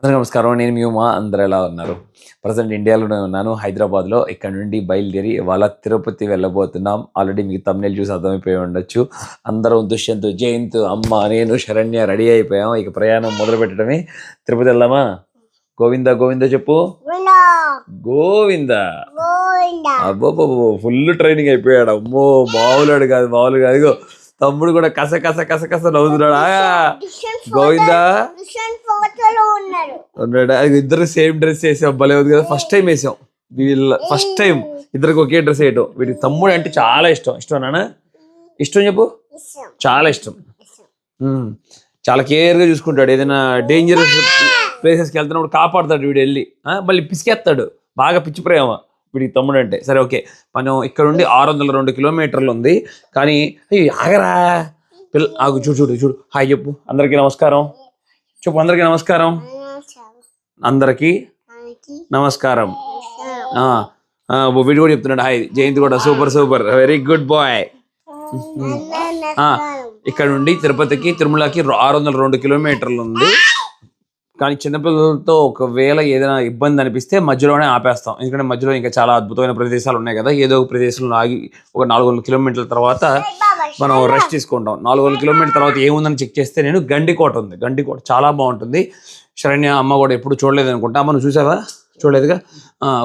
అందరికీ నమస్కారం. నేను మీ ఉమా. అందరూ ఎలా ఉన్నారు? ప్రజెంట్ ఇండియాలోనే ఉన్నాను, హైదరాబాద్లో. ఇక్కడ నుండి బయలుదేరి ఇవాళ తిరుపతి వెళ్ళబోతున్నాం. ఆల్రెడీ మీకు థంబ్నెయిల్ చూసి అర్థమైపోయి ఉండొచ్చు. అందరం దుష్యంత్, జయంత్, అమ్మ, నేను, శరణ్య రెడీ అయిపోయాం. ఇక ప్రయాణం మొదలు పెట్టడమే. తిరుపతి వెళ్దామా? గోవింద గోవింద చెప్పు. గోవింద. అబ్బో, ఫుల్ ట్రైనింగ్ అయిపోయాడు. అమ్మో, మామూలుడు కాదు, మామూలు కాదు. ఇగో తమ్ముడు కూడా కస కస కస కస నవ్వుతున్నాడు. గోవిందా ఉన్నాడు. ఇద్దరు సేమ్ డ్రెస్ వేసాం, భలే ఉంది కదా. ఫస్ట్ టైం వేసాం, వీళ్ళ ఫస్ట్ టైం ఇద్దరికి ఒకే డ్రెస్ వేయటం. వీడికి తమ్ముడు అంటే చాలా ఇష్టం. ఇష్టం నాన్న? ఇష్టం చెప్పు. చాలా ఇష్టం. చాలా కేర్గా చూసుకుంటాడు. ఏదైనా డేంజరస్ ప్లేసెస్కి వెళ్తున్నప్పుడు కాపాడుతాడు వీడు వెళ్ళి. మళ్ళీ పిసికేస్తాడు. బాగా పిచ్చి ప్రేమ వీడికి తమ్ముడు అంటే. సరే, ఓకే. మనం ఇక్కడ నుండి 602 కిలోమీటర్లు ఉంది. కానీ ఆగరా ఆగు. చూడు చూడు. హాయ్ చెప్పు. అందరికీ నమస్కారం చెప్పు. అందరికీ నమస్కారం. అందరికీ నమస్కారం. వీడు కూడా చెప్తున్నాడు హాయ్. జయంత్ కూడా super super, very good boy. ఇక్కడ నుండి తిరుపతికి, తిరుమలకి 602 కిలోమీటర్లు ఉంది. కానీ చిన్నపిల్లలతో ఒకవేళ ఏదైనా ఇబ్బంది అనిపిస్తే మధ్యలోనే ఆపేస్తాం. ఎందుకంటే మధ్యలో ఇంకా చాలా అద్భుతమైన ప్రదేశాలు ఉన్నాయి కదా. ఏదో ఒక ప్రదేశంలో ఆగి ఒక 400 కిలోమీటర్ల తర్వాత మనం రెస్ట్ తీసుకుంటాం. 400 కిలోమీటర్ల తర్వాత ఏముందని చెక్ చేస్తే నేను గండికోట ఉంది. గండికోట చాలా బాగుంటుంది. శరణ్య అమ్మ కూడా ఎప్పుడు చూడలేదు అనుకుంటా. అమ్మ నువ్వు చూసావా? చూడలేదుగా.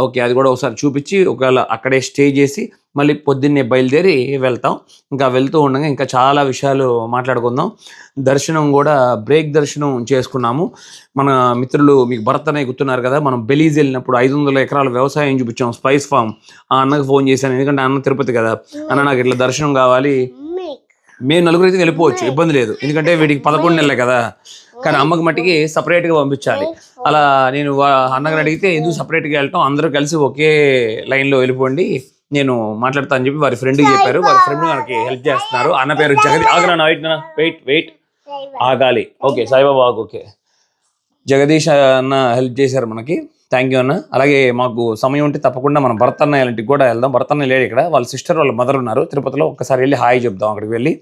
ఓకే, అది కూడా ఒకసారి చూపించి ఒకవేళ అక్కడే స్టే చేసి మళ్ళీ పొద్దున్నే బయలుదేరి వెళ్తాం. ఇంకా వెళ్తూ ఉండగా ఇంకా చాలా విషయాలు మాట్లాడుకుందాం. దర్శనం కూడా బ్రేక్ దర్శనం చేసుకున్నాము. మన మిత్రులు మీకు భరత్ అనే గుర్తున్నారు కదా. మనం బెలీజ్ వెళ్ళినప్పుడు 500 ఎకరాల వ్యవసాయం చూపించాం, స్పైస్ ఫామ్. ఆ అన్నకు ఫోన్ చేశాను, ఎందుకంటే అన్న తిరుపతి కదా. అన్న నాకు ఇట్లా దర్శనం కావాలి. మేము నలుగురు అయితే వెళ్ళిపోవచ్చు, ఇబ్బంది లేదు. ఎందుకంటే వీడికి 11 నెలలే కదా. కానీ అమ్మకి మట్టికి సపరేట్గా పంపించాలి. అలా నేను అన్నగారు అడిగితే ఎందుకు సపరేట్గా వెళ్ళటం, అందరూ కలిసి ఒకే లైన్లో వెళ్ళిపోండి, నేను మాట్లాడతా అని చెప్పి వారి ఫ్రెండ్కి చెప్పారు. వారి ఫ్రెండ్ మనకి హెల్ప్ చేస్తున్నారు. అన్న పేరు వెయిట్ ఆగాలి. Okay Saibaba, okay. జగదీష్ అన్న హెల్ప్ చేశారు మనకి. థ్యాంక్ యూ అన్న. అలాగే మాకు సమయం ఉంటే తప్పకుండా మనం భరత్ అన్న ఇంటికి కూడా వెళ్దాం. భరత్ అన్న లేడు ఇక్కడ, వాళ్ళ సిస్టర్ వాళ్ళ మదర్ ఉన్నారు తిరుపతిలో. ఒక్కసారి వెళ్ళి హాయ్ చెప్దాం అక్కడికి వెళ్ళి.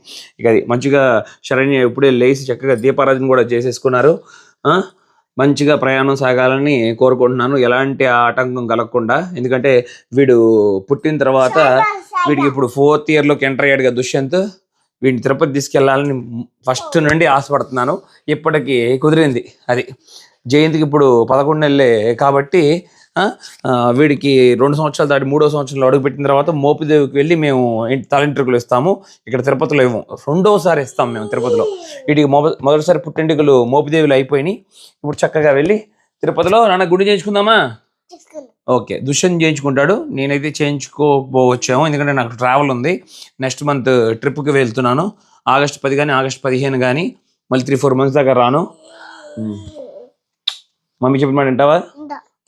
ఇక మంచిగా శరణ్య ఇప్పుడే లేచి చక్కగా దీపారాధన కూడా చేసేసుకున్నారు. మంచిగా ప్రయాణం సాగాలని కోరుకుంటున్నాను, ఎలాంటి ఆటంకం కలగకుండా. ఎందుకంటే వీడు పుట్టిన తర్వాత వీడికి ఇప్పుడు 4th ఇయర్లోకి ఎంటర్ అయ్యాడు కదా దుష్యంత్. వీడిని తిరుపతి తీసుకెళ్లాలని ఫస్ట్ నుండి ఆశపడుతున్నాను. ఇప్పటికి కుదిరింది అది. జయంతికి ఇప్పుడు 11 నెలలే కాబట్టి వీడికి 2 సంవత్సరాలు దాటి 3వ సంవత్సరంలో అడుగుపెట్టిన తర్వాత మోపిదేవికి వెళ్ళి మేము తలంట్రుకలు ఇస్తాము. ఇక్కడ తిరుపతిలో ఏమో 2వసారి ఇస్తాం మేము తిరుపతిలో. వీటికి మొదటిసారి పుట్టింటికలు మోపిదేవిలో అయిపోయినాయి. ఇప్పుడు చక్కగా వెళ్ళి తిరుపతిలో నాన్న గుడి చేయించుకుందామా? ఓకే, దుష్యంత్ చేయించుకుంటాడు. నేనైతే చేయించుకోపోవచ్చాము, ఎందుకంటే నాకు ట్రావెల్ ఉంది. నెక్స్ట్ మంత్ ట్రిప్కి వెళ్తున్నాను. ఆగస్ట్ 10 కానీ ఆగస్ట్ 15 కానీ, మళ్ళీ 3-4 మంత్స్ దాకా రాను. మమ్మీ చెప్పిన మాట వింటావా?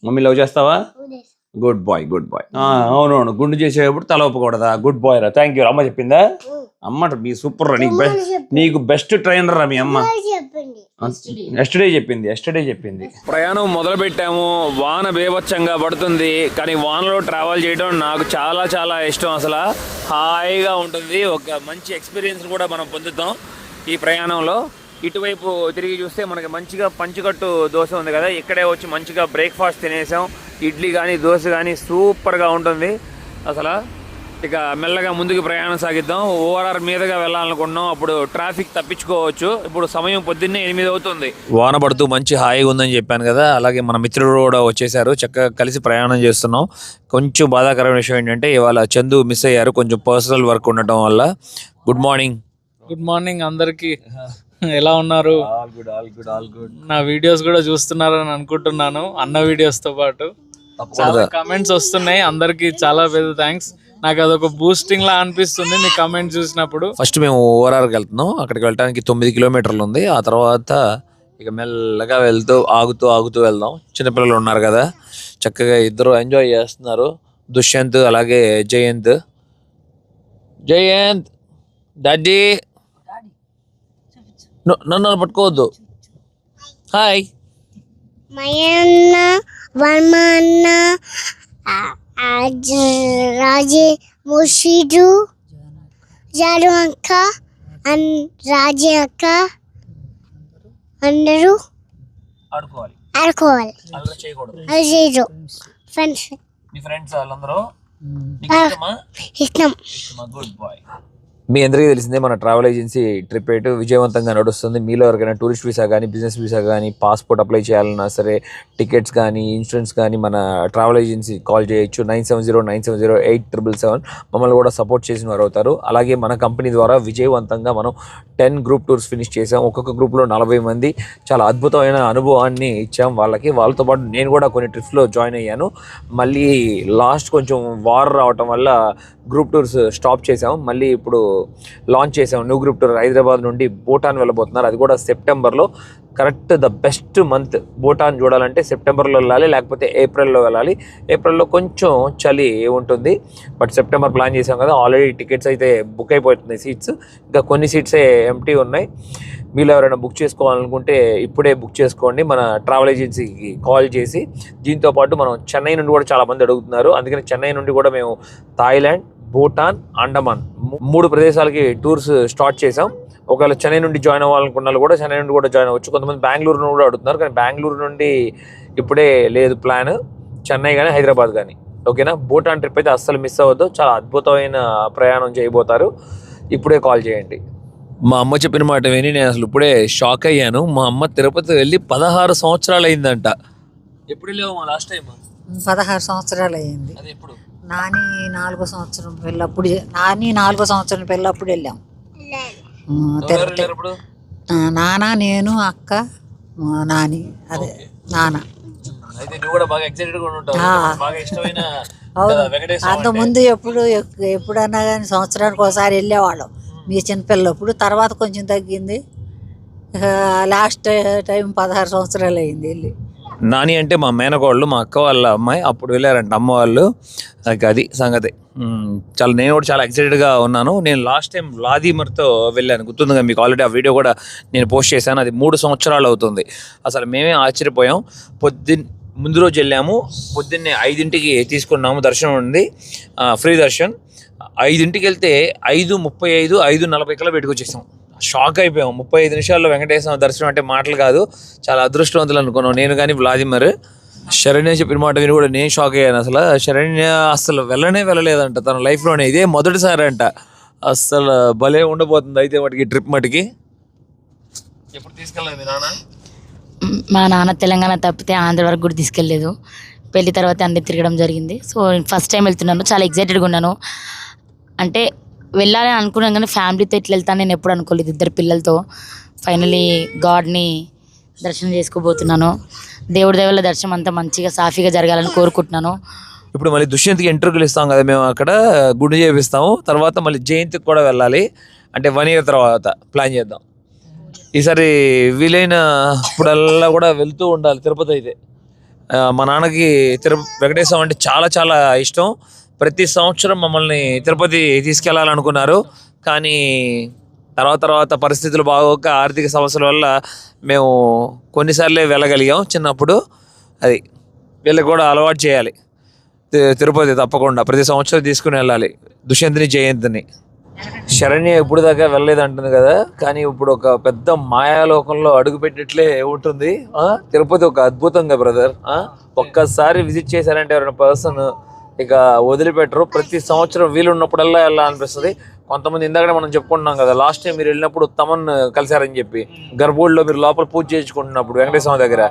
మమ్మీ లవ్ చేస్తావా? Good boy, good boy. అవునవును, గుండు చేసేటప్పుడు తల ఒప్పకూడదా? గుడ్ బాయ్ రా. Thank you. అమ్మ చెప్పిందా? అమ్మ మీ సూపర్ రా, నీకు బెస్ట్ ట్రైనర్ రా మీ అమ్మ. ఎస్టర్డే చెప్పింది. ప్రయాణం మొదలు పెట్టాము. వాన బేభత్సంగా పడుతుంది, కానీ వానలో ట్రావెల్ చేయడం నాకు చాలా చాలా ఇష్టం. అసలు హాయిగా ఉంటుంది. ఒక మంచి ఎక్స్పీరియన్స్ కూడా మనం పొందుతాం ఈ ప్రయాణంలో. ఇటువైపు తిరిగి చూస్తే మనకి మంచిగా పంచుకట్టు దోశ ఉంది కదా. ఇక్కడే వచ్చి మంచిగా బ్రేక్ఫాస్ట్ తినేసాం. ఇడ్లీ కానీ దోశ కానీ సూపర్గా ఉంటుంది అసలు. ఇక మెల్లగా ముందుకు ప్రయాణం సాగిద్దాం. ఓఆర్ఆర్ మీదుగా వెళ్ళాలనుకున్నాం, అప్పుడు ట్రాఫిక్ తప్పించుకోవచ్చు. ఇప్పుడు సమయం పొద్దున్నే 8 అవుతుంది. వాన పడుతూ మంచి హాయిగా ఉందని చెప్పాను కదా. అలాగే మన మిత్రులు కూడా వచ్చేసారు, చక్కగా కలిసి ప్రయాణం చేస్తున్నాం. కొంచెం బాధాకరమైన విషయం ఏంటంటే ఇవాళ చందు మిస్ అయ్యారు, కొంచెం పర్సనల్ వర్క్ ఉండటం వల్ల. గుడ్ మార్నింగ్ అందరికీ. ఎలా ఉన్నారు? నా వీడియోస్ కూడా చూస్తున్నారని అనుకుంటున్నాను, అన్న వీడియోస్ తో పాటు. చాలా కమెంట్స్ వస్తున్నాయి, అందరికి చాలా పెద్ద థ్యాంక్స్. నాకు అదొక బూస్టింగ్ లా అనిపిస్తుంది మీ కమెంట్ చూసినప్పుడు. ఫస్ట్ మేము ఓఆర్ఆర్కి వెళ్తున్నాం. అక్కడికి వెళ్ళడానికి 9 కిలోమీటర్లు ఉంది. ఆ తర్వాత ఇక మెల్లగా ఆగుతూ వెళ్దాం. చిన్నపిల్లలు ఉన్నారు కదా, చక్కగా ఇద్దరు ఎంజాయ్ చేస్తున్నారు. దుష్యంత్ అలాగే జయంత్. డాడీ నన్ను పట్టుకోవద్దు. హాయ్ వర్మ అన్న, రాజే ముషిదు, జాడు అక్క, రాజే అక్క, అందరూ ఆడుకోవాలి అల్లరి చేయకూడదు. అది చేయదు ఫ్రెండ్స్ మీ ఫ్రెండ్స్ వాళ్ళందరూ ఇష్టం. Good bye. మీ అందరికీ తెలిసిందే మన ట్రావెల్ ఏజెన్సీ ట్రిప్ ఎటు విజయవంతంగా నడుస్తుంది. మీలో ఎవరికైనా టూరిస్ట్ వీసా కానీ బిజినెస్ వీసా కానీ పాస్పోర్ట్ అప్లై చేయాలన్నా సరే టికెట్స్ కానీ ఇన్సూరెన్స్ కానీ మన ట్రావెల్ ఏజెన్సీ కాల్ చేయొచ్చు 9709708777. మమ్మల్ని కూడా సపోర్ట్ చేసిన వారు అవుతారు. అలాగే మన కంపెనీ ద్వారా విజయవంతంగా మనం 10 గ్రూప్ టూర్స్ ఫినిష్ చేసాం. ఒక్కొక్క గ్రూప్లో 40 మంది చాలా అద్భుతమైన అనుభవాన్ని ఇచ్చాం వాళ్ళకి. వాళ్ళతో పాటు నేను కూడా కొన్ని ట్రిప్స్లో జాయిన్ అయ్యాను. మళ్ళీ లాస్ట్ కొంచెం వార్ రావటం వల్ల గ్రూప్ టూర్స్ స్టాప్ చేసాం. మళ్ళీ ఇప్పుడు లాంచ్ చేసాం న్యూ గ్రూప్ టూర్. హైదరాబాద్ నుండి భూటాన్ వెళ్ళబోతున్నారు. అది కూడా సెప్టెంబర్లో. Correct the best month Bhutan చూడాలంటే సెప్టెంబర్లో వెళ్ళాలి, లేకపోతే ఏప్రిల్లో వెళ్ళాలి. ఏప్రిల్లో కొంచెం చలి ఉంటుంది, బట్ సెప్టెంబర్ ప్లాన్ చేసాం కదా. ఆల్రెడీ టికెట్స్ అయితే బుక్ అయిపోతున్నాయి సీట్స్. ఇంకా కొన్ని సీట్సే ఎంటీ ఉన్నాయి. మీరు ఎవరైనా బుక్ చేసుకోవాలనుకుంటే ఇప్పుడే బుక్ చేసుకోండి మన ట్రావెల్ ఏజెన్సీకి కాల్ చేసి. దీంతోపాటు మనం చెన్నై నుండి కూడా చాలామంది అడుగుతున్నారు. అందుకని చెన్నై నుండి కూడా మేము థాయిలాండ్, భూటాన్, అండమాన్ 3 ప్రదేశాలకి టూర్స్ స్టార్ట్ చేసాం. ఒకవేళ చెన్నై నుండి జాయిన్ అవ్వాలనుకున్న వాళ్ళు కూడా చెన్నై నుండి కూడా జాయిన్ అవ్వచ్చు. కొంతమంది బెంగళూరు నుండి కూడా అడుగుతున్నారు, కానీ బెంగళూరు నుండి ఇప్పుడే లేదు ప్లాన్. చెన్నై కానీ హైదరాబాద్ కానీ. ఓకేనా? భూటాన్ ట్రిప్ అయితే అస్సలు మిస్ అవ్వద్దు. చాలా అద్భుతమైన ప్రయాణం చేయబోతారు. ఇప్పుడే కాల్ చేయండి. మా అమ్మ చెప్పిన మాట విని నేను అసలు ఇప్పుడే షాక్ అయ్యాను. మా అమ్మ తిరుపతి వెళ్ళి 16 సంవత్సరాలు అయిందంట. ఎప్పుడు వెళ్ళావు మా లాస్ట్ టైం? 16 సంవత్సరాలు అయ్యింది. అది ఎప్పుడు? నాని 4వ సంవత్సరం పెళ్ళప్పుడు వెళ్ళాం తిరుపతి. ఎప్పుడు? నాన్న, నేను, అక్క, నాని, అదే నాన్న. అయితే నువ్వు కూడా బాగా ఎక్సైటెడ్ గా ఉంటావు. బాగా ఇష్టమైన వెంకటేశ్వర. అంతకుముందు ఎప్పుడన్నా కానీ సంవత్సరానికి ఒకసారి వెళ్ళేవాళ్ళం మీ చిన్నపిల్లప్పుడు. తర్వాత కొంచెం తగ్గింది. లాస్ట్ టైం 16 సంవత్సరాలు అయింది వెళ్ళి. నాని అంటే మా మేనకోళ్ళు, మా అక్క వాళ్ళ అమ్మాయి. అప్పుడు వెళ్ళారంట అమ్మ వాళ్ళు. అది సంగతి. నేను కూడా చాలా ఎక్సైటెడ్గా ఉన్నాను. నేను లాస్ట్ టైం వ్లాదిమిర్తో వెళ్ళాను, గుర్తుందిగా మీకు. ఆల్రెడీ ఆ వీడియో కూడా నేను పోస్ట్ చేశాను. అది 3 సంవత్సరాలు అవుతుంది. అసలు మేమే ఆశ్చర్యపోయాం. ముందు రోజు వెళ్ళాము, పొద్దున్నే 5ంటికి తీసుకున్నాము. దర్శనం ఉంది, ఫ్రీ దర్శన్. 5ంటికి వెళ్తే 5:35, 5:40 కల్లా పెట్టుకొచ్చేసాం. షాక్ అయిపోయాం. 35 నిమిషాల్లో వెంకటేశ్వర దర్శనం అంటే మాటలు కాదు. చాలా అదృష్టవంతులు అనుకున్నాం నేను కానీ వ్లాదిమిర్. శరణ్య చెప్పిన మాట విని కూడా నేను షాక్ అయ్యాను. అసలు శరణ్య అసలు వెళ్ళలేదంట తన లైఫ్లోనే. ఇదే మొదటిసారి అంట. అసలు భలే ఉండబోతుంది అయితే మటుకి ట్రిప్ మటుకి. ఎప్పుడు తీసుకెళ్ళలేదు మీ నాన్న? మా నాన్న తెలంగాణ తప్పితే ఆంధ్ర వరకు కూడా తీసుకెళ్ళలేదు. పెళ్లి తర్వాత అన్ని తిరగడం జరిగింది. సో ఫస్ట్ టైం వెళ్తున్నాను, చాలా ఎగ్జైటెడ్గా ఉన్నాను. అంటే వెళ్ళాలని అనుకున్నాను కానీ ఫ్యామిలీతో ఇట్లా వెళ్తాను నేను ఎప్పుడు అనుకోలేదు. 2 పిల్లలతో ఫైనలీ గాడ్ని దర్శనం చేసుకోబోతున్నాను. దేవుడి దేవుళ్ళ దర్శనం అంతా మంచిగా సాఫీగా జరగాలని కోరుకుంటున్నాను. ఇప్పుడు మళ్ళీ దుష్యంత్కి ఎంట్రుకలు ఇస్తాం కదా మేము, అక్కడ గుండు చేపిస్తాము. తర్వాత మళ్ళీ జయంతికి కూడా వెళ్ళాలి. అంటే 1 year తర్వాత ప్లాన్ చేద్దాం. ఈసారి వీలైనప్పుడల్లా కూడా వెళ్తూ ఉండాలి తిరుపతి అయితే. మా నాన్నకి వెంకటేశ్వరం అంటే చాలా చాలా ఇష్టం. ప్రతి సంవత్సరం మమ్మల్ని తిరుపతి తీసుకెళ్లాలనుకున్నారు, కానీ తర్వాత పరిస్థితులు బాగోక ఆర్థిక సమస్యల వల్ల మేము కొన్నిసార్లే వెళ్ళగలిగాం చిన్నప్పుడు. అది వీళ్ళకి కూడా అలవాటు చేయాలి. తిరుపతి తప్పకుండా ప్రతి సంవత్సరం తీసుకుని వెళ్ళాలి దుష్యంతిని, జయంతిని. శరణ్య ఎప్పుడు దాకా వెళ్ళలేదు అంటుంది కదా, కానీ ఇప్పుడు ఒక పెద్ద మాయాలోకంలో అడుగు పెట్టినట్లే ఉంటుంది. తిరుపతి ఒక అద్భుతంగా బ్రదర్. ఒక్కసారి విజిట్ చేశారంటే ఎవరైనా పర్సన్ ఇక వదిలిపెట్టరు. ప్రతి సంవత్సరం వీలున్నప్పుడల్లా వెళ్ళాలనిపిస్తుంది. కొంతమంది ఇందాక మనం చెప్పుకుంటున్నాం కదా, లాస్ట్ టైం మీరు వెళ్ళినప్పుడు తమన్ కలిశారని చెప్పి గర్భగుడిలో మీరు లోపల పూజ చేయించుకుంటున్నప్పుడు వెంకటేశ్వర దగ్గర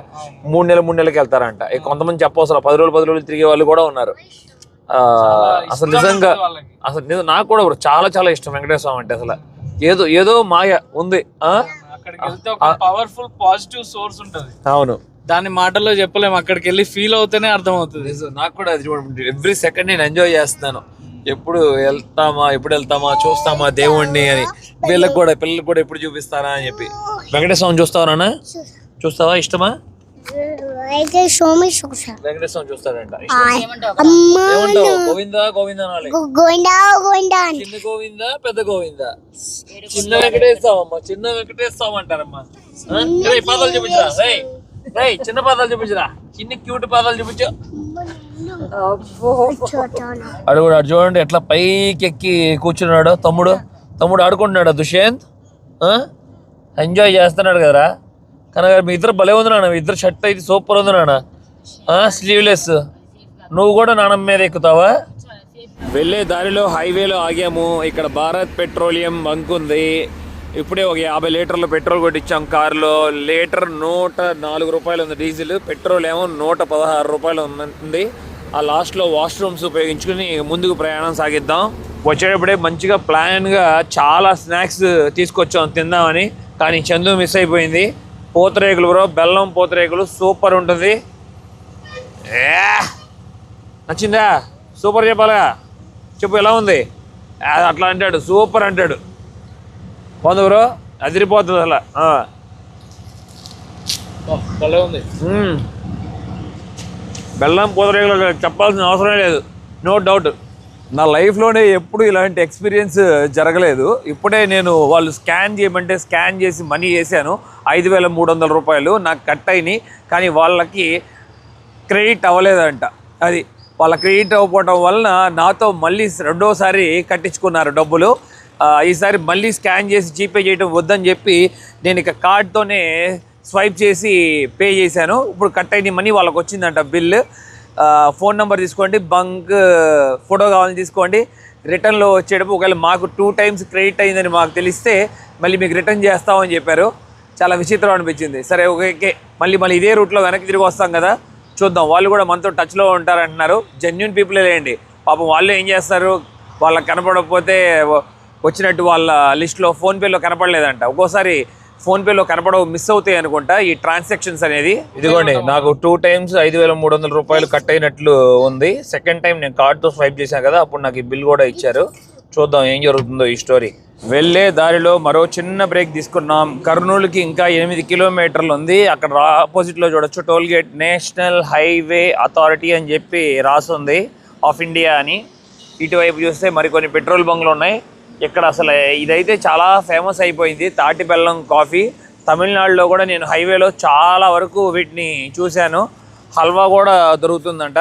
3 నెలలకి వెళ్తారంట. కొంతమంది చెప్పవసరం 10 రోజులు తిరిగే వాళ్ళు కూడా ఉన్నారు. అసలు నిజంగా నాకు కూడా చాలా చాలా ఇష్టం వెంకటేశ్వర అంటే. అసలు ఏదో మాయ ఉంది. పవర్ఫుల్ పాజిటివ్ సోర్స్ ఉంటుంది. అవును, దాని మాటల్లో చెప్పలేము. అక్కడికి వెళ్ళి ఫీల్ అవుతేనే అర్థం అవుతుంది. నాకు కూడా అది ఎవ్రీ సెకండ్ నేను ఎంజాయ్ చేస్తున్నాను. ఎప్పుడు వెళ్తామా చూస్తామా దేవుణ్ణి అని. పిల్లలకు కూడా ఎప్పుడు చూపిస్తారా అని చెప్పి. వెంకటేశ్వరం చూస్తావా? చూస్తావా? ఇష్టమా? వెంకటేశ్వరం చూస్తాడంట. గోవిందా గోవిందా అనాలి. చిన్న గోవిందా పెద్ద గోవిందా? చిన్న వెంకటేశ్వరమ్మ, చిన్న వెంకటేశ్వరం అంటారమ్మా. పాదాలు చూపించరా? చిన్న పాదాలు చూపించరా? చిన్న క్యూట్ పాదాలు చూపించు. అడు చూడండి ఎట్లా పైకి ఎక్కి కూర్చున్నాడు. తమ్ముడు ఆడుకుంటున్నాడు దుష్యంత్. ఎంజాయ్ చేస్తున్నాడు కదరా. కనుక మీ ఇద్దరు భలే ఉంది నాన్న, మీ ఇద్దరు షర్ట్ అయితే సూపర్ ఉంది నాన్న, స్లీవ్లెస్. నువ్వు కూడా నాన్నమ్మ మీద ఎక్కుతావా? వెళ్ళే దారిలో హైవేలో ఆగాము. ఇక్కడ భారత్ పెట్రోలియం బంక్ ఉంది. ఇప్పుడే ఒక 50 లీటర్లు పెట్రోల్ కొట్టించాం కారులో. లీటర్ 104 రూపాయలు ఉంది డీజిల్, పెట్రోల్ ఏమో 116 రూపాయలు ఉంది. ఆ లాస్ట్లో వాష్రూమ్స్ ఉపయోగించుకుని ముందుకు ప్రయాణం సాగిద్దాం. వచ్చేటప్పుడే మంచిగా ప్లాన్గా చాలా స్నాక్స్ తీసుకొచ్చాం తిందామని, కానీ చందు మిస్ అయిపోయింది. పూతరేకులు బ్రో, బెల్లం పూతరేకులు సూపర్ ఉంటుంది. నచ్చిందా? సూపర్ చెప్పాలా? చెప్పు ఎలా ఉంది? అట్లా అంటాడు, సూపర్ అంటాడు. పోదు బ్రో, అదిరిపోతుంది అలా. భలే ఉంది. బెల్లం పూతరేకులు చెప్పాల్సిన అవసరం లేదు, నో డౌట్. నా లైఫ్లోనే ఎప్పుడు ఇలాంటి ఎక్స్పీరియన్స్ జరగలేదు. ఇప్పుడే నేను వాళ్ళు స్కాన్ చేయమంటే స్కాన్ చేసి మనీ వేసాను, 5,300 రూపాయలు నాకు కట్ అయినాయి. కానీ వాళ్ళకి క్రెడిట్ అవ్వలేదంట. అది వాళ్ళ క్రెడిట్ అవ్వకపోవడం వలన నాతో మళ్ళీ రెండోసారి కట్టించుకున్నారు డబ్బులు. ఈసారి మళ్ళీ స్కాన్ చేసి జీపే చేయడం వద్దని చెప్పి నేను ఇక కార్డ్తోనే స్వైప్ చేసి పే చేశాను. ఇప్పుడు కట్ అయిన మనీ వాళ్ళకి వచ్చిందంట బిల్లు. ఫోన్ నెంబర్ తీసుకోండి, బంక్ ఫోటో కావాలని తీసుకోండి. రిటర్న్లో వచ్చేటప్పుడు ఒకవేళ మాకు 2 times క్రెడిట్ అయిందని మాకు తెలిస్తే మళ్ళీ మీకు రిటర్న్ చేస్తామని చెప్పారు. చాలా విచిత్రం అనిపించింది. సరే ఓకే, మళ్ళీ ఇదే రూట్లో వెనక్కి తిరిగి వస్తాం కదా, చూద్దాం. వాళ్ళు కూడా మనతో టచ్లో ఉంటారంటున్నారు. జెన్యూన్ పీపులే లేండి. పాపం వాళ్ళు ఏం చేస్తారు, వాళ్ళకి కనపడకపోతే వచ్చినట్టు వాళ్ళ లిస్ట్లో ఫోన్పేలో కనపడలేదంట. ఒక్కోసారి ఫోన్పేలో కనపడవు, మిస్ అవుతాయి అనుకుంటా ఈ ట్రాన్సాక్షన్స్ అనేది. ఇదిగోండి, నాకు 2 times 5,300 రూపాయలు కట్ అయినట్లు ఉంది. సెకండ్ టైం నేను కార్డ్తో స్వైప్ చేశాను కదా, అప్పుడు నాకు ఈ బిల్ కూడా ఇచ్చారు. చూద్దాం ఏం జరుగుతుందో ఈ స్టోరీ. వెళ్ళే దారిలో మరో చిన్న బ్రేక్ తీసుకున్నాం. కర్నూలుకి ఇంకా 8 కిలోమీటర్లు ఉంది. అక్కడ ఆపోజిట్లో చూడొచ్చు, టోల్గేట్ నేషనల్ హైవే అథారిటీ అని చెప్పి రాసుంది, ఆఫ్ ఇండియా అని. ఇటువైపు చూస్తే మరికొన్ని పెట్రోల్ బంకులు ఉన్నాయి. ఇక్కడ అసలు ఇదైతే చాలా ఫేమస్ అయిపోయింది, తాటి బెల్లం కాఫీ. తమిళనాడులో కూడా నేను హైవేలో చాలా వరకు వీటిని చూశాను. హల్వా కూడా దొరుకుతుందంట.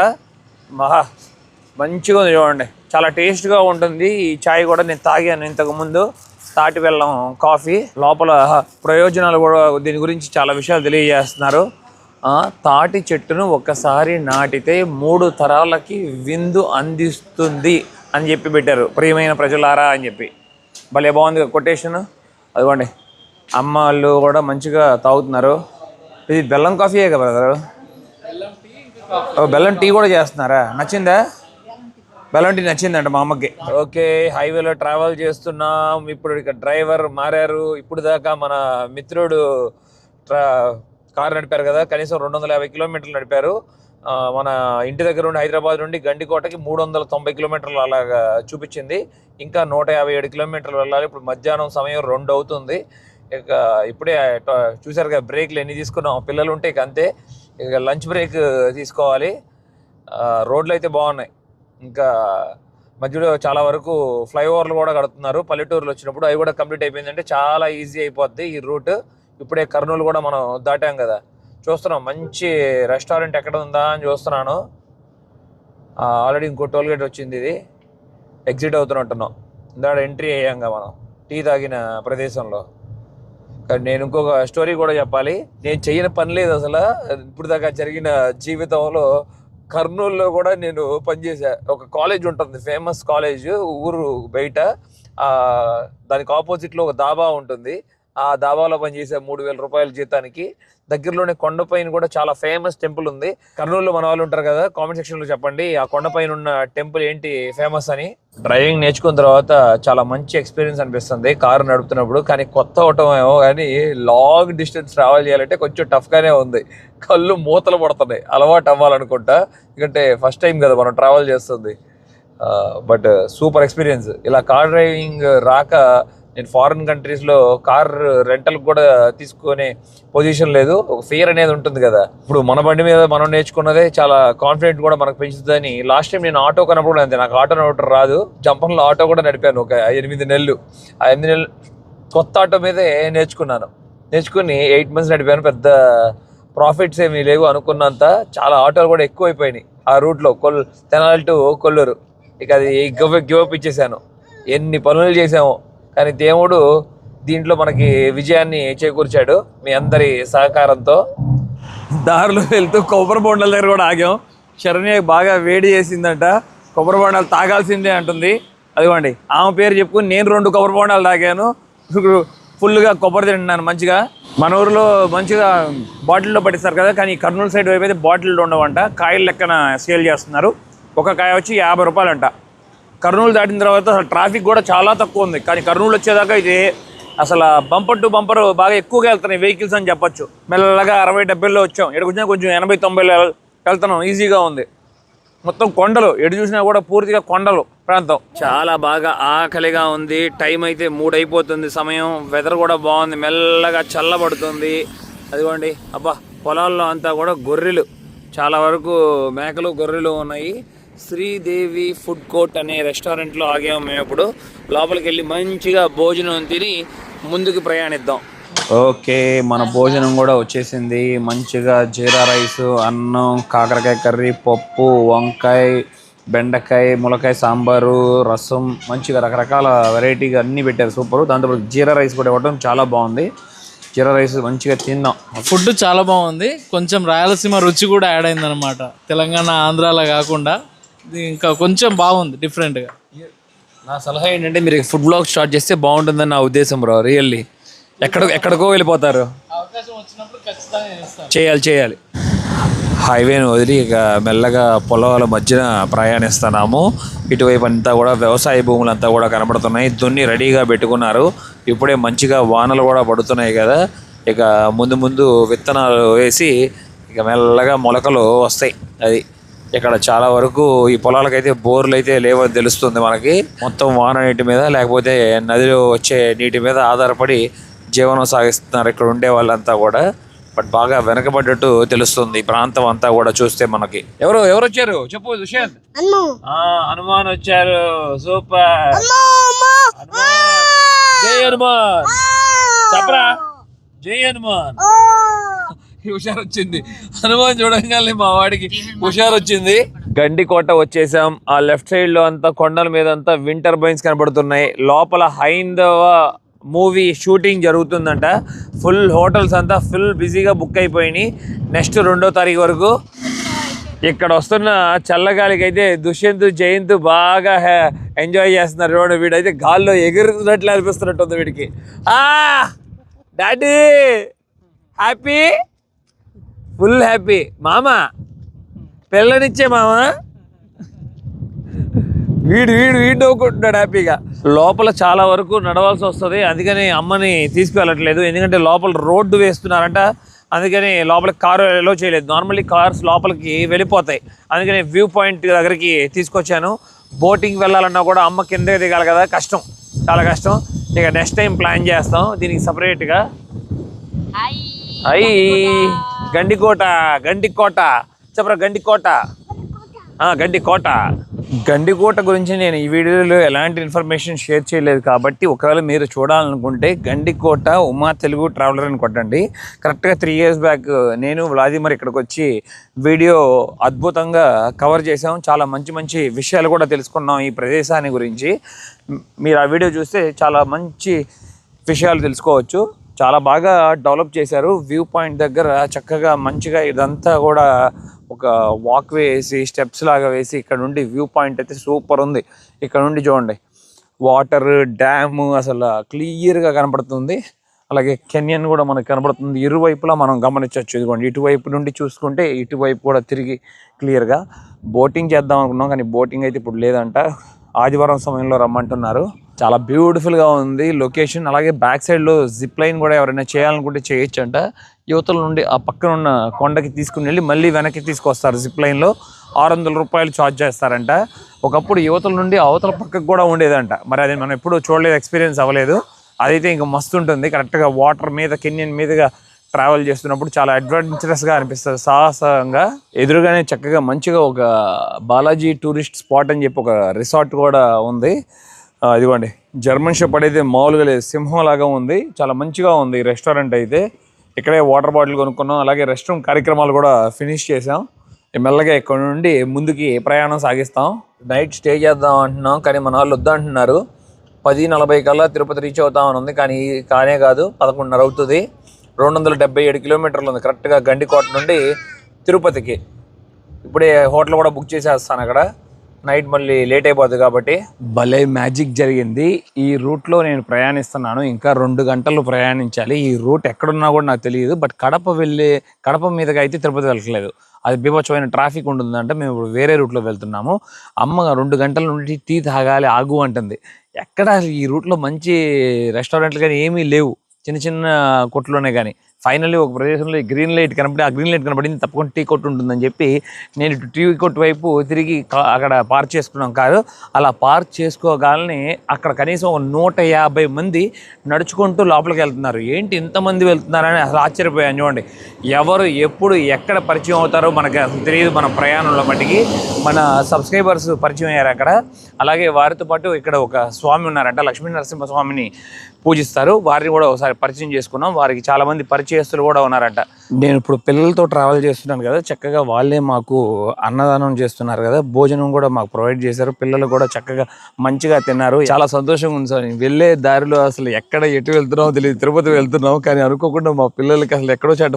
మంచిగా ఉంది చూడండి, చాలా టేస్ట్గా ఉంటుంది. ఈ ఛాయ్ కూడా నేను తాగాను ఇంతకుముందు, తాటి బెల్లం కాఫీ. లోపల ప్రయోజనాలు కూడా దీని గురించి చాలా విషయాలు తెలియజేస్తున్నారు. తాటి చెట్టును ఒక్కసారి నాటితే 3 తరాలకి విందు అందిస్తుంది అని చెప్పి పెట్టారు, ప్రియమైన ప్రజలారా అని చెప్పి. భలే బాగుంది కొటేషన్. అదిగోండి, అమ్మ వాళ్ళు కూడా మంచిగా తాగుతున్నారు. ఇది బెల్లం కాఫీయే కదా బ్రదరు? బెల్లం టీ కూడా చేస్తున్నారా? నచ్చిందా? బెల్లం టీ నచ్చిందంట మా అమ్మకి. ఓకే, హైవేలో ట్రావెల్ చేస్తున్నాం. ఇప్పుడు ఇక డ్రైవర్ మారారు. ఇప్పుడు దాకా మన మిత్రుడు కారు నడిపారు కదా, కనీసం 250 కిలోమీటర్లు నడిపారు. మన ఇంటి దగ్గర నుండి హైదరాబాద్ నుండి గండికోటకి 390 కిలోమీటర్లు అలాగా చూపించింది. ఇంకా 157 కిలోమీటర్లు వెళ్ళాలి. ఇప్పుడు మధ్యాహ్నం సమయం 2 అవుతుంది. ఇక ఇప్పుడే చూసారు కదా బ్రేక్లు ఎన్ని తీసుకున్నాం. పిల్లలు ఉంటే ఇక అంతే, ఇక లంచ్ బ్రేక్ తీసుకోవాలి. రోడ్లు అయితే బాగున్నాయి. ఇంకా మధ్యలో చాలా వరకు ఫ్లైఓవర్లు కూడా కడుతున్నారు. పల్లెటూరులో వచ్చినప్పుడు అవి కూడా కంప్లీట్ అయిపోయిందంటే చాలా ఈజీ అయిపోద్ది ఈ రూట్. ఇప్పుడే కర్నూలు కూడా మనం దాటాం కదా, చూస్తున్నాం. మంచి రెస్టారెంట్ ఎక్కడ ఉందా అని చూస్తున్నాను. ఆల్రెడీ ఇంకో టోల్గేట్ వచ్చింది, ఇది ఎగ్జిట్ అవుతున్నట్టున్నాం. ఇందాక ఎంట్రీ అయ్యాంగా మనం టీ తాగిన ప్రదేశంలో. కానీ నేను ఇంకొక స్టోరీ కూడా చెప్పాలి. నేను చేయని పని లేదు అసలు ఇప్పుడు దాకా జరిగిన జీవితంలో. కర్నూలులో కూడా నేను పనిచేసా. ఒక కాలేజ్ ఉంటుంది, ఫేమస్ కాలేజ్, ఊరు బయట. దానికి ఆపోజిట్లో ఒక దాబా ఉంటుంది. ఆ దాబాలో పనిచేసే 3,000 రూపాయల జీతానికి. దగ్గరలోనే కొండపైన కూడా చాలా ఫేమస్ టెంపుల్ ఉంది. కర్నూలులో మన వాళ్ళు ఉంటారు కదా, కామెంట్ సెక్షన్లో చెప్పండి ఆ కొండపైన ఉన్న టెంపుల్ ఏంటి ఫేమస్ అని. డ్రైవింగ్ నేర్చుకున్న తర్వాత చాలా మంచి ఎక్స్పీరియన్స్ అనిపిస్తుంది కారు నడుపుతున్నప్పుడు. కానీ కొత్త అవటమేమో కానీ లాంగ్ డిస్టెన్స్ ట్రావెల్ చేయాలంటే కొంచెం టఫ్గానే ఉంది. కళ్ళు మూతలు పడుతున్నాయి, అలవాటు అవ్వాలనుకుంటా. ఎందుకంటే ఫస్ట్ టైం కదా మనం ట్రావెల్ చేస్తుంది. But super experience. ఇలా కార్ డ్రైవింగ్ రాక నేను ఫారిన్ కంట్రీస్లో కార్ రెంటల్ కూడా తీసుకునే పొజిషన్ లేదు. ఒక ఫియర్ అనేది ఉంటుంది కదా. ఇప్పుడు మన బండి మీద మనం నేర్చుకున్నదే చాలా కాన్ఫిడెంట్ కూడా మనకు పెంచుతుందని. లాస్ట్ టైం నేను ఆటో కన్నప్పుడు అంతే, నాకు ఆటో నడపడం రాదు. జంపన్లో ఆటో కూడా నడిపాను ఒక 8 నెలలు. ఆ 8 నెలలు కొత్త ఆటో మీదే నేర్చుకుని 8 months నడిపాను. పెద్ద ప్రాఫిట్స్ ఏమీ లేవు అనుకున్నంత. చాలా ఆటోలు కూడా ఎక్కువ అయిపోయినాయి ఆ రూట్లో, తెనాలి టు కొల్లూరు. ఇక అది గివప్ ఇచ్చేసాను. ఎన్ని పనులు చేసామో, కానీ దేవుడు దీంట్లో మనకి విజయాన్ని చేకూర్చాడు మీ అందరి సహకారంతో. దారిలో వెళ్తూ కొబ్బరి బొండాల దగ్గర కూడా ఆగాం. శరణ్య బాగా వేడి చేసిందంట, కొబ్బరి బొండాలు తాగాల్సిందే అంటుంది. అదిగోండి ఆమె పేరు చెప్పుకుని నేను 2 కొబ్బరి బొండాలు తాగాను. ఇప్పుడు ఫుల్గా కొబ్బరి తింటున్నాను మంచిగా. మన ఊరిలో మంచిగా బాటిల్లో పట్టిస్తారు కదా, కానీ కర్నూలు సైడ్ వైపు అయితే బాటిల్లో ఉండవంట, కాయల లెక్కన సేల్ చేస్తున్నారు. ఒక కాయ వచ్చి 50 రూపాయలంట. కర్నూలు దాటిన తర్వాత అసలు ట్రాఫిక్ కూడా చాలా తక్కువ ఉంది, కానీ కర్నూలు వచ్చేదాకా ఇది అసలు బంపర్ టు బంపర్ బాగా ఎక్కువగా వెళ్తున్నాయి వెహికల్స్ అని చెప్పొచ్చు. మెల్లగా 60-70లో వచ్చాం, ఎక్కడికి వచ్చినా కొంచెం 80-90లో వెళ్తున్నాం, ఈజీగా ఉంది. మొత్తం కొండలు, ఎటు చూసినా కూడా పూర్తిగా కొండలు ప్రాంతం. చాలా బాగా ఆకలిగా ఉంది. టైం అయితే 3 అయిపోతుంది సమయం. వెదర్ కూడా బాగుంది, మెల్లగా చల్లబడుతుంది. అదిగోండి అబ్బా, పొలాల్లో అంతా కూడా గొర్రెలు, చాలా వరకు మేకలు గొర్రెలు ఉన్నాయి. శ్రీదేవి ఫుడ్ కోర్ట్ అనే రెస్టారెంట్లో ఆగాము మేము. ఇప్పుడు లోపలికి వెళ్ళి మంచిగా భోజనం తిని ముందుకు ప్రయాణిద్దాం. ఓకే, మన భోజనం కూడా వచ్చేసింది. మంచిగా జీరా రైస్, అన్నం, కాకరకాయ కర్రీ, పప్పు, వంకాయ, బెండకాయ, ములకాయ సాంబారు, రసం, మంచిగా రకరకాల వెరైటీగా అన్నీ పెట్టారు. సూపర్. దాంతో జీరా రైస్ కూడా ఇవ్వడం చాలా బాగుంది. జీరా రైస్ మంచిగా తిందాం. ఫుడ్ చాలా బాగుంది. కొంచెం రాయలసీమ రుచి కూడా యాడ్ అయింది అనమాట, తెలంగాణ ఆంధ్రాలో కాకుండా. ఇది ఇంకా కొంచెం బాగుంది డిఫరెంట్గా. నా సలహా ఏంటంటే మీరు ఫుడ్ బ్లాగ్ స్టార్ట్ చేస్తే బాగుంటుందని నా ఉద్దేశం బ్రో. రియల్లీ ఎక్కడికో వెళ్ళిపోతారు. అవకాశం వచ్చినప్పుడు ఖచ్చితంగా చేస్తాను. చేయాలి. హైవేను వదిలి ఇక మెల్లగా పొలాల మధ్యన ప్రయాణిస్తున్నాము. ఇటువైపు అంతా కూడా వ్యవసాయ భూములంతా కూడా కనబడుతున్నాయి. దున్ని రెడీగా పెట్టుకున్నారు. ఇప్పుడే మంచిగా వానలు కూడా పడుతున్నాయి కదా, ఇక ముందు విత్తనాలు వేసి ఇక మెల్లగా మొలకలు వస్తాయి. అది ఇక్కడ చాలా వరకు ఈ పొలాలకైతే బోర్లు అయితే లేవని తెలుస్తుంది మనకి. మొత్తం వాన నీటి మీద లేకపోతే నదిలో వచ్చే నీటి మీద ఆధారపడి జీవనం సాగిస్తున్నారు ఇక్కడ ఉండే వాళ్ళంతా కూడా. బట్ బాగా వెనకబడ్డట్టు తెలుస్తుంది ఈ ప్రాంతం అంతా కూడా చూస్తే మనకి. ఎవరు వచ్చారు చెప్పు దుష్యంత్. హనుమాన్ వచ్చారు. సూపర్. జై హనుమాన్ చెప్పరా. జై హనుమాన్. హుషారు వచ్చింది. హనుమాన్ చూడంగానే మా వాడికి హుషారు వచ్చింది. గండికోట వచ్చేసాం. ఆ లెఫ్ట్ సైడ్ లో అంతా కొండల మీద అంతా విండ్ టర్బైన్స్ కనబడుతున్నాయి. లోపల హైందవ మూవీ షూటింగ్ జరుగుతుందంట. ఫుల్ హోటల్స్ అంతా ఫుల్ బిజీగా బుక్ అయిపోయినాయి నెక్స్ట్ 2వ తారీఖు వరకు. ఇక్కడ వస్తున్న చల్లగాలికి అయితే దుష్యంత్ జయంత్ బాగా ఎంజాయ్ చేస్తున్నారు. వీడైతే గాల్లో ఎగురుతున్నట్లు అనిపిస్తున్నట్టుంది వీడికి. Daddy happy, full happy. మామ పిల్లనిచ్చే మామ. వీడు నవ్వుకుంటున్నాడు హ్యాపీగా. లోపల చాలా వరకు నడవాల్సి వస్తుంది, అందుకని అమ్మని తీసుకువెళ్ళట్లేదు. ఎందుకంటే లోపల రోడ్డు వేస్తున్నారంట, అందుకని లోపలికి కారు ఎలో చేయలేదు. నార్మల్లీ కార్స్ లోపలికి వెళ్ళిపోతాయి, అందుకని వ్యూ పాయింట్ దగ్గరికి తీసుకొచ్చాను. బోటింగ్ వెళ్ళాలన్నా కూడా అమ్మ కిందకి దిగాలి కదా, కష్టం, చాలా కష్టం. ఇక నెక్స్ట్ టైం ప్లాన్ చేస్తాం దీనికి సపరేట్గా. గండికోట చెప్పరా. గండికోట గురించి నేను ఈ వీడియోలో ఎలాంటి ఇన్ఫర్మేషన్ షేర్ చేయలేదు కాబట్టి ఒకవేళ మీరు చూడాలనుకుంటే గండికోట ఉమా తెలుగు ట్రావెలర్ అని కొట్టండి. కరెక్ట్గా 3 years బ్యాక్ నేను వ్లాదిమిర్ ఇక్కడికి వచ్చి వీడియో అద్భుతంగా కవర్ చేసాం. చాలా మంచి విషయాలు కూడా తెలుసుకున్నాం ఈ ప్రదేశాన్ని గురించి. మీరు ఆ వీడియో చూస్తే చాలా మంచి విషయాలు తెలుసుకోవచ్చు. చాలా బాగా డెవలప్ చేశారు. వ్యూ పాయింట్ దగ్గర చక్కగా మంచిగా ఇదంతా కూడా ఒక వాక్ వే వేసి స్టెప్స్ లాగా వేసి ఇక్కడ నుండి వ్యూ పాయింట్ అయితే సూపర్ ఉంది. ఇక్కడ నుండి చూడండి వాటర్, డ్యాము అసలు క్లియర్గా కనపడుతుంది. అలాగే కెన్యన్ కూడా మనకు కనబడుతుంది. ఇరువైపులా మనం గమనించవచ్చు. ఇదిగోండి ఇటువైపు నుండి చూసుకుంటే ఇటువైపు కూడా తిరిగి క్లియర్గా. బోటింగ్ చేద్దాం అనుకున్నాం కానీ బోటింగ్ అయితే ఇప్పుడు లేదంట, ఆదివారం సమయంలో రమ్మంటున్నారు. చాలా బ్యూటిఫుల్గా ఉంది లొకేషన్. అలాగే బ్యాక్ సైడ్లో జిప్ లైన్ కూడా ఎవరైనా చేయాలనుకుంటే చేయొచ్చు అంట. యువతల నుండి ఆ పక్కన ఉన్న కొండకి తీసుకుని వెళ్ళి మళ్ళీ వెనక్కి తీసుకొస్తారు. జిప్ లైన్లో 600 రూపాయలు ఛార్జ్ చేస్తారంట. ఒకప్పుడు యువతల నుండి అవతల పక్కకు కూడా ఉండేదంట, మరి అది మనం ఎప్పుడూ చూడలేదు, ఎక్స్పీరియన్స్ అవ్వలేదు. అదైతే ఇంకా మస్తు ఉంటుంది. కరెక్ట్గా వాటర్ మీద కెన్యన్ మీదుగా ట్రావెల్ చేస్తున్నప్పుడు చాలా అడ్వెంచరస్గా అనిపిస్తుంది, సాహసంగా. ఎదురుగానే చక్కగా మంచిగా ఒక బాలాజీ టూరిస్ట్ స్పాట్ అని చెప్పి ఒక రిసార్ట్ కూడా ఉంది. ఇదిగోండి జర్మన్ షెపర్డ్ అయితే మామూలుగా లేదు, సింహం లాగా ఉంది. చాలా మంచిగా ఉంది ఈ రెస్టారెంట్ అయితే. ఇక్కడే వాటర్ బాటిల్ కొనుక్కున్నాం. అలాగే రెస్ట్ రూమ్ కార్యక్రమాలు కూడా ఫినిష్ చేసాం. మెల్లగా ఇక్కడ నుండి ముందుకి ప్రయాణం సాగిస్తాం. నైట్ స్టే చేద్దాం అంటున్నాం కానీ మన వాళ్ళు వద్దంటున్నారు. 10:40 కల్లా తిరుపతి రీచ్ అవుతామని ఉంది, కానీ కానే కాదు, 11:30 అవుతుంది. 277 కిలోమీటర్లు ఉంది కరెక్ట్గా గండికోట నుండి తిరుపతికి. ఇప్పుడే హోటల్ కూడా బుక్ చేసేస్తాను అక్కడ, నైట్ మళ్ళీ లేట్ అయిపోతుంది కాబట్టి. భలే మ్యాజిక్ జరిగింది. ఈ రూట్లో నేను ప్రయాణిస్తున్నాను, ఇంకా 2 గంటలు ప్రయాణించాలి. ఈ రూట్ ఎక్కడున్నా కూడా నాకు తెలియదు, బట్ కడప మీదకి అయితే తిరుపతి వెళ్ళట్లేదు. అది బీభత్సమైన ట్రాఫిక్ ఉంటుందంటే మేము ఇప్పుడు వేరే రూట్లో వెళ్తున్నాము. అమ్మ 2 గంటల నుండి టీ తాగాలి ఆగు అంటుంది. ఎక్కడ ఈ రూట్లో మంచి రెస్టారెంట్లు కానీ ఏమీ లేవు, చిన్న చిన్న కొట్లోనే. కానీ ఫైనల్లీ ఒక ప్రదేశంలో గ్రీన్ లైట్ కనపడి, ఆ గ్రీన్ లైట్ కనపడింది, తప్పకుండా టీ కొట్టు ఉంటుందని చెప్పి నేను ఇటు టీ కొట్టు వైపు తిరిగి అక్కడ పార్క్ చేసుకున్నాం కాదు. అలా పార్క్ చేసుకోగాలని అక్కడ కనీసం 150 మంది నడుచుకుంటూ లోపలికి వెళ్తున్నారు. ఏంటి ఇంతమంది వెళ్తున్నారని అసలు ఆశ్చర్యపోయాను. చూడండి, ఎవరు ఎప్పుడు ఎక్కడ పరిచయం అవుతారో మనకి అసలు తెలియదు. మన ప్రయాణంలో మట్టికి మన సబ్స్క్రైబర్స్ పరిచయం అయ్యారు అక్కడ. అలాగే వారితో పాటు ఇక్కడ ఒక స్వామి ఉన్నారంట, లక్ష్మీ నరసింహ స్వామిని పూజిస్తారు. వారిని కూడా ఒకసారి పరిచయం చేసుకున్నాం. వారికి చాలా మంది పరిచయస్తులు కూడా ఉన్నారంట. నేను ఇప్పుడు పిల్లలతో ట్రావెల్ చేస్తున్నాను కదా, చక్కగా వాళ్ళే మాకు అన్నదానం చేస్తున్నారు కదా, భోజనం కూడా మాకు ప్రొవైడ్ చేశారు. పిల్లలు కూడా చక్కగా మంచిగా తిన్నారు. చాలా సంతోషంగా ఉంది సార్. వెళ్ళే దారిలో అసలు ఎటు వెళ్తున్నామో తెలియదు, తిరుపతి వెళ్తున్నాం, కానీ అనుకోకుండా మా పిల్లలకి అసలు ఎక్కడో చాట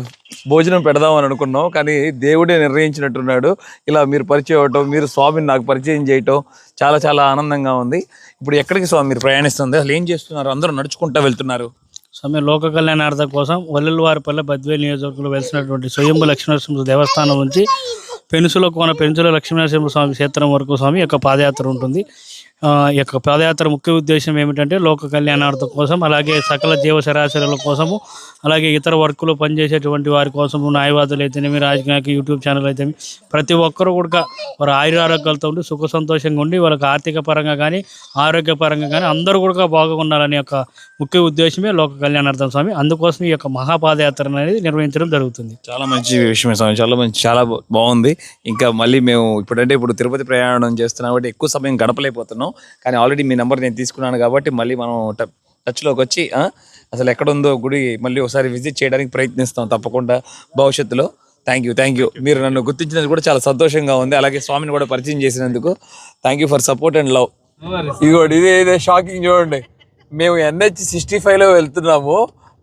భోజనం పెడదామని అనుకున్నాం. కానీ దేవుడే నిర్ణయించినట్టున్నాడు. ఇలా మీరు పరిచయం అవ్వటం, మీరు స్వామిని నాకు పరిచయం చేయటం చాలా చాలా ఆనందంగా ఉంది. ఇప్పుడు ఎక్కడికి స్వామి మీరు ప్రయాణిస్తుంది, అసలు ఏం చేస్తున్నారు? అందరూ నడుచుకుంటూ వెళ్తున్నారు. స్వామి లోక కళ్యాణార్థం కోసం వల్లెలవారిపల్లె బద్వేలు నియోజకవర్గంలో వెలిసినటువంటి స్వయంభు లక్ష్మీనరసింహ దేవస్థానం నుంచి పెనుసుల లక్ష్మీనరసింహ స్వామి క్షేత్రం వరకు స్వామి యొక్క పాదయాత్ర ఉంటుంది. ఈ యొక్క పాదయాత్ర ముఖ్య ఉద్దేశం ఏమిటంటే లోక కళ్యాణార్థం కోసం, అలాగే సకల జీవశరాశరుల కోసము, అలాగే ఇతర వర్కులు పనిచేసేటువంటి వారి కోసము, న్యాయవాదులు అయితేనేమి, రాజకీయ యూట్యూబ్ ఛానల్ అయితేనేమి, ప్రతి ఒక్కరు కూడా వారు ఆయురారోగ్యాలతో ఉండి సుఖ సంతోషంగా ఉండి వాళ్ళకి ఆర్థిక పరంగా కానీ ఆరోగ్యపరంగా కానీ అందరూ కూడా బాగుండాలనే యొక్క ముఖ్య ఉద్దేశమే లోక కళ్యాణార్థం స్వామి. అందుకోసం ఈ యొక్క మహాపాదయాత్ర అనేది నిర్వహించడం జరుగుతుంది. చాలా మంచి విషయమే స్వామి, చాలా బాగుంది. ఇంకా మళ్ళీ మేము ఇప్పుడు తిరుపతి ప్రయాణం చేస్తున్నాం కాబట్టి ఎక్కువ సమయం గడపలేకపోతున్నాం. కానీ ఆల్రెడీ మీ నెంబర్ నేను తీసుకున్నాను కాబట్టి మళ్ళీ మనం టచ్లోకి వచ్చి అసలు ఎక్కడ ఉందో గుడి మళ్ళీ ఒకసారి విజిట్ చేయడానికి ప్రయత్నిస్తాం తప్పకుండా భవిష్యత్తులో. Thank you. మీరు నన్ను గుర్తించినందుకు కూడా చాలా సంతోషంగా ఉంది. అలాగే స్వామిని కూడా పరిచయం చేసినందుకు thank you for support and love. ఇదే షాకింగ్ చూడండి, మేము NH65లో వెళ్తున్నాము.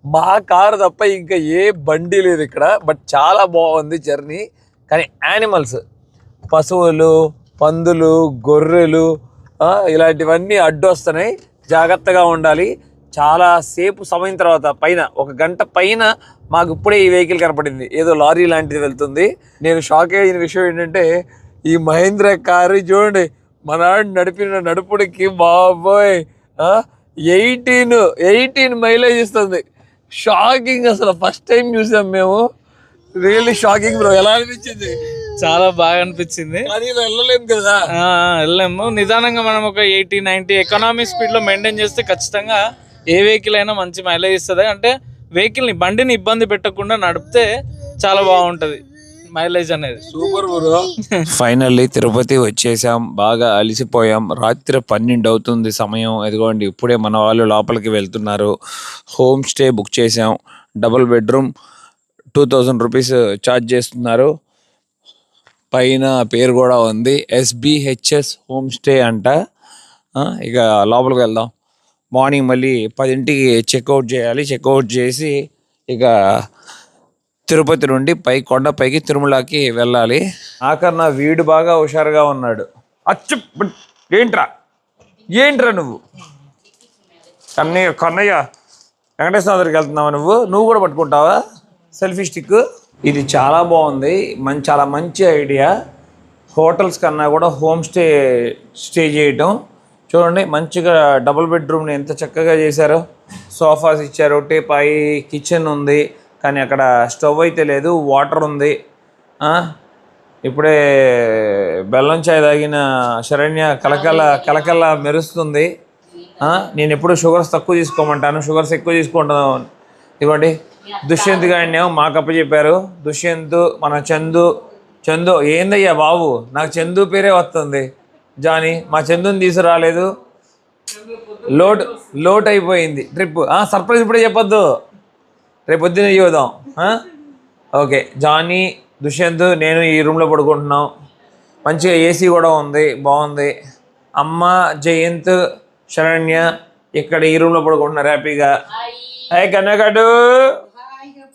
మా కారు తప్ప ఇంకా ఏ బండి లేదు ఇక్కడ. బట్ చాలా బాగుంది జర్నీ. కానీ యానిమల్స్, పశువులు, పందులు, గొర్రెలు ఇలాంటివన్నీ అడ్డు వస్తున్నాయి, జాగ్రత్తగా ఉండాలి. చాలా సేపు సమయం తర్వాత పైన 1 గంట పైన మాకు ఇప్పుడే ఈ వెహికల్ కనపడింది, ఏదో లారీ లాంటిది వెళ్తుంది. నేను షాక్ అయిన విషయం ఏంటంటే ఈ మహేంద్ర కారు చూడండి, మన నడిపిన నడుపుడికి బాబోయ్ 18 మైలేజ్ ఇస్తుంది. షాకింగ్, అసలు ఫస్ట్ టైం చూసాం మేము. Really shocking bro. ఎలా అనిపించింది? చాలా బాగా అనిపించింది. కానీ వెళ్ళలేము కదా, వెళ్ళాము. నిదానంగా మనం ఒక 80-90 ఎకనామీ స్పీడ్లో మెయింటైన్ చేస్తే ఖచ్చితంగా ఏ వెహికల్ అయినా మంచి మైలేజ్ ఇస్తుంది. అంటే బండిని ఇబ్బంది పెట్టకుండా నడిపితే చాలా బాగుంటుంది మైలేజ్ అనేది. Super bro. ఫైనల్లీ తిరుపతి వచ్చేసాం, బాగా అలిసిపోయాం. రాత్రి 12 అవుతుంది సమయం. ఎదుగోండి ఇప్పుడే మన వాళ్ళు లోపలికి వెళ్తున్నారు. హోమ్ స్టే బుక్ చేసాం, డబుల్ బెడ్రూమ్ 2000 రూపీస్ ఛార్జ్ చేస్తున్నారు. పైన పేరు కూడా ఉంది, SBHS హోమ్ స్టే అంట. ఇక లోపలికి వెళ్దాం. మార్నింగ్ మళ్ళీ 10ంటికి చెక్అవుట్ చేయాలి. చెక్అవుట్ చేసి ఇక తిరుపతి నుండి కొండపైకి తిరుమలకి వెళ్ళాలి. నాకన్నా వీడు బాగా హుషారుగా ఉన్నాడు. ఏంట్రా నువ్వు? కన్నయ్య వెంకటేశ్వర దగ్గరికి వెళ్తున్నావా? నువ్వు కూడా పట్టుకుంటావా సెల్ఫీ స్టిక్? ఇది చాలా బాగుంది, చాలా మంచి ఐడియా. హోటల్స్ కన్నా కూడా హోమ్ స్టే చేయటం. చూడండి మంచిగా డబుల్ బెడ్రూమ్ని ఎంత చక్కగా చేశారో. సోఫాస్ ఇచ్చారు, పై కిచెన్ ఉంది, కానీ అక్కడ స్టవ్ అయితే లేదు, వాటర్ ఉంది. ఇప్పుడే బెల్లం చాయ్ తాగిన శరణ్య కలకల మెరుస్తుంది. నేను ఎప్పుడు షుగర్స్ తక్కువ తీసుకోమంటాను, షుగర్స్ ఎక్కువ తీసుకుంటాను. ఇవ్వండి, దుష్యంత్ గారిని మాకు అప్పచెప్పారు. దుష్యంత్, మన చందు ఏందయ్యా బాబు, నాకు చందు పేరే వస్తుంది. జానీ, మా చందుని తీసుకురాలేదు, లోట్ అయిపోయింది ట్రిప్. సర్ప్రైజ్ ఇప్పుడే చెప్పొద్దు, రేపు పొద్దున్న చూద్దాం. ఓకే, జానీ, దుష్యంత్, నేను ఈ రూమ్లో పడుకుంటున్నాం. మంచిగా AC కూడా ఉంది, బాగుంది. అమ్మ, జయంత్, శరణ్య, ఇక్కడ ఈ రూమ్లో పడుకుంటున్నారు హ్యాపీగా. హాయ్ కన్నగడు,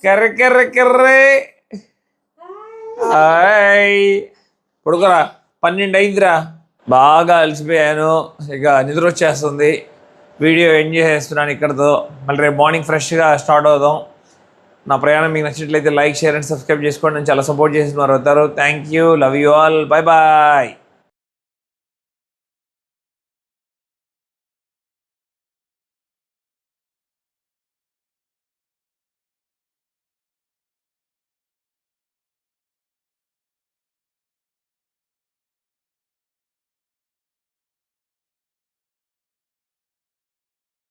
కర్రె కర్రె కర్రె. హాయ్, పడుకోరా, 12 అయిందిరా. బాగా అలసిపోయాను, ఇక నిద్ర వచ్చేస్తుంది. వీడియో ఎంజాయ్ చేస్తున్నాను ఇక్కడతో. మళ్ళీ రేపు మార్నింగ్ ఫ్రెష్గా స్టార్ట్ అవుదాం. నా ప్రయాణం మీకు నచ్చినట్లయితే లైక్, షేర్ అండ్ సబ్స్క్రైబ్ చేసుకోండి. నేను చాలా సపోర్ట్ చేసిన వారు అవుతారు. Thank you, love you all, bye bye.